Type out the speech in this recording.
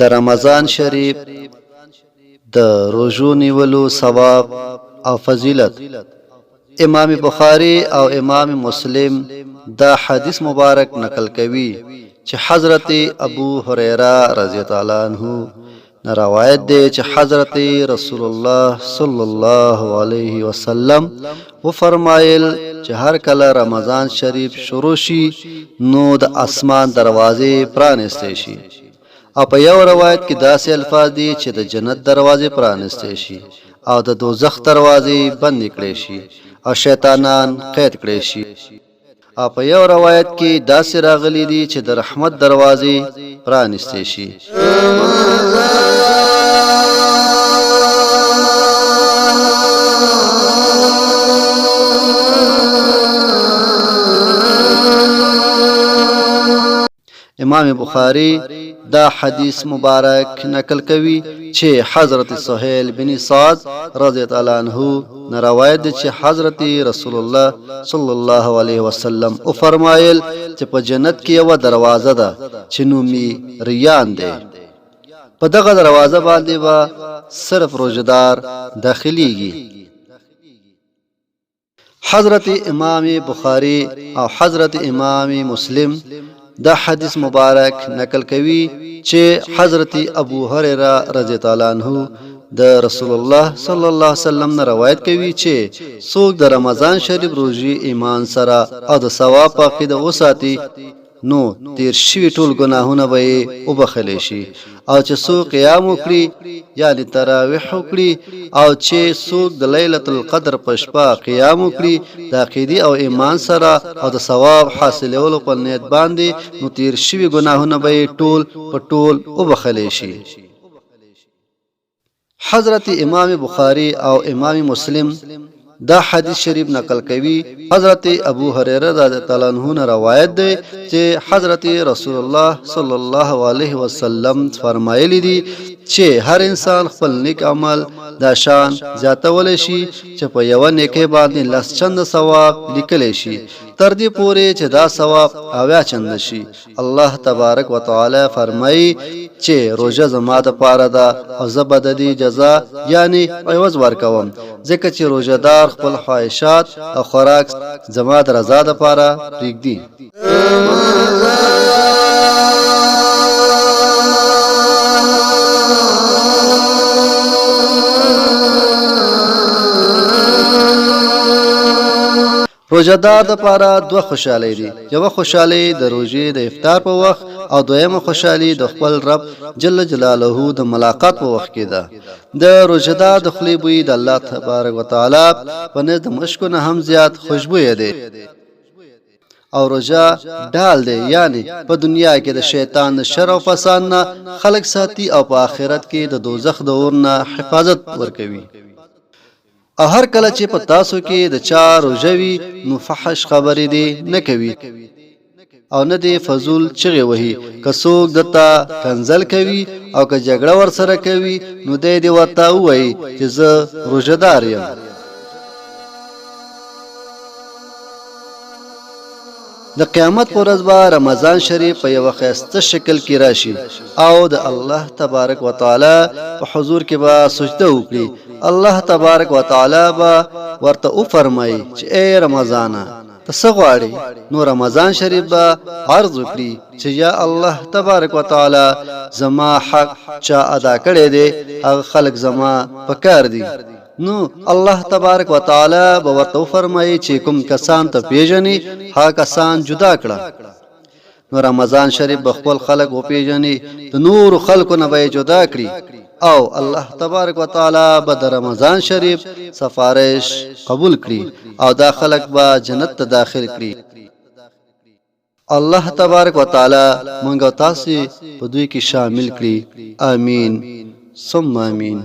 د رمضان شریف د روزو نیولو ثواب او فضیلت. امام بخاری او امام مسلم دا حدیث مبارک نقل کوي چې حضرت ابو هريره رضی الله عنه نه روایت دی چې حضرت رسول الله صلی الله علیه وسلم و فرمایل چې هر کله رمضان شریف شروع شي نو د اسمان دروازې پرانستې شي، او په یو روایت کې داسې الفاظ دي چې د جنت دروازې پرانستې شي او د دوزخ دروازې بند کړي شي او شیطانان قید کړي شي، او په یو روایت کې داسې راغلي دي چې د رحمت دروازې پرانستې شي. امام بخاری دا حدیث مبارک نقل کوي چې حضرت سهیل بن سعد رضی الله عنه نه روایت دی چې حضرت رسول الله صلی الله علیه وسلم او فرمایل چې په جنت کې یو دروازه ده چې نومي ریان دی، په دغه دروازه باندې به صرف روزدار داخليږي. حضرت امام بخاری او حضرت امام مسلم دا حدیث مبارک نقل کوي چې حضرت ابو هريره رضی الله عنه د رسول الله صلی الله علیه وسلم نه روایت کوي چې څوک د رمضان شریف روزي ایمان سره او د ثواب په عقیده وساتي نو تیر شوي ټول ګناهونه به وبخښل شي، او چې څوک قیام وکړي یعنی تراویح وکړي او چې څوک د لیلۃ القدر په شپه قیام وکړي د عقیدې او ایمان سره او د ثواب حاصلولو په نیت باندې نو تیر شوي ګناهونه به ټول په ټول وبخښل شي. حضرت امام بخاری او امام مسلم دا حدیث شریف نقل کوي حضرت ابو هريره رضی الله عنه نه روایت دی چې حضرت رسول الله صلی الله علیه وسلم فرمایلی دي چې هر انسان خپل نیک عمل دا شان زیاتول شي چې په یو نیکه باندې لس چند ثواب لیکل شي تر دې پورې چې دا ثواب اویا چند شي. الله تبارک وتعالى فرمایي چې روزه زما د پاره ده او زبد دي جزاء یعنی عوض ورکوم، ځکه چې روزدار خپل خواهشات او خوراک زما د رضا د پاره پرېږدي. روزدار د پاره دوه خوشالۍ دي، یو خوشالۍ د روزې د افطار په وخت او دویمه خوشالۍ د خپل رب جل جلاله د ملاقات په وخت کې ده. د روزدار د خلی بوی د الله تبارک وتعالى په نزد مشکو نه هم زیات خوشبوې ده، او روزه ډال دی یعنی په دنیا کې د شیطان شر او فساد نه خلق ساتي او په آخرت کې د دوزخ د اور نه حفاظت ورکوي. او هر کله چې په تاسو کې د چا روزوي نو فحش خبرې دی نه کوي او نه دی فضول چغې وهي، که څوک دته کنزل کوي او که جګړه ور سره کوي نو دی ورته ووایي چې زه روزدار یم. د قیامت پر ورځ به رمضان شریف په یو ښایسته شکل کې راشي او د الله تبارک وتعالى په حضور کې به سجده وکړي. الله تبارک وتعالى به ورته وفرمایي چې اے رمضان ته څه غواړې؟ نو رمضان شریف به عرض وکړي چې یا الله تبارک وتعالى زما حق چا ادا کړی دی هغه خلق زما په کار دي. نو الله تبارک وتعالى به ورته فرمایي چې کوم کسان ته پیژني هغه کسان جدا کړه. نو رمضان شریف به خپل خلق و پیژني د نور خلقو نه به جدا کړي او الله تبارک وتعالى به د رمضان شریف سفارش قبول کړي او دا خلق به جنت ته داخل کړي. الله تبارک وتعالى مونږ تاسو په دوی کې شامل کړي. آمین ثم آمین.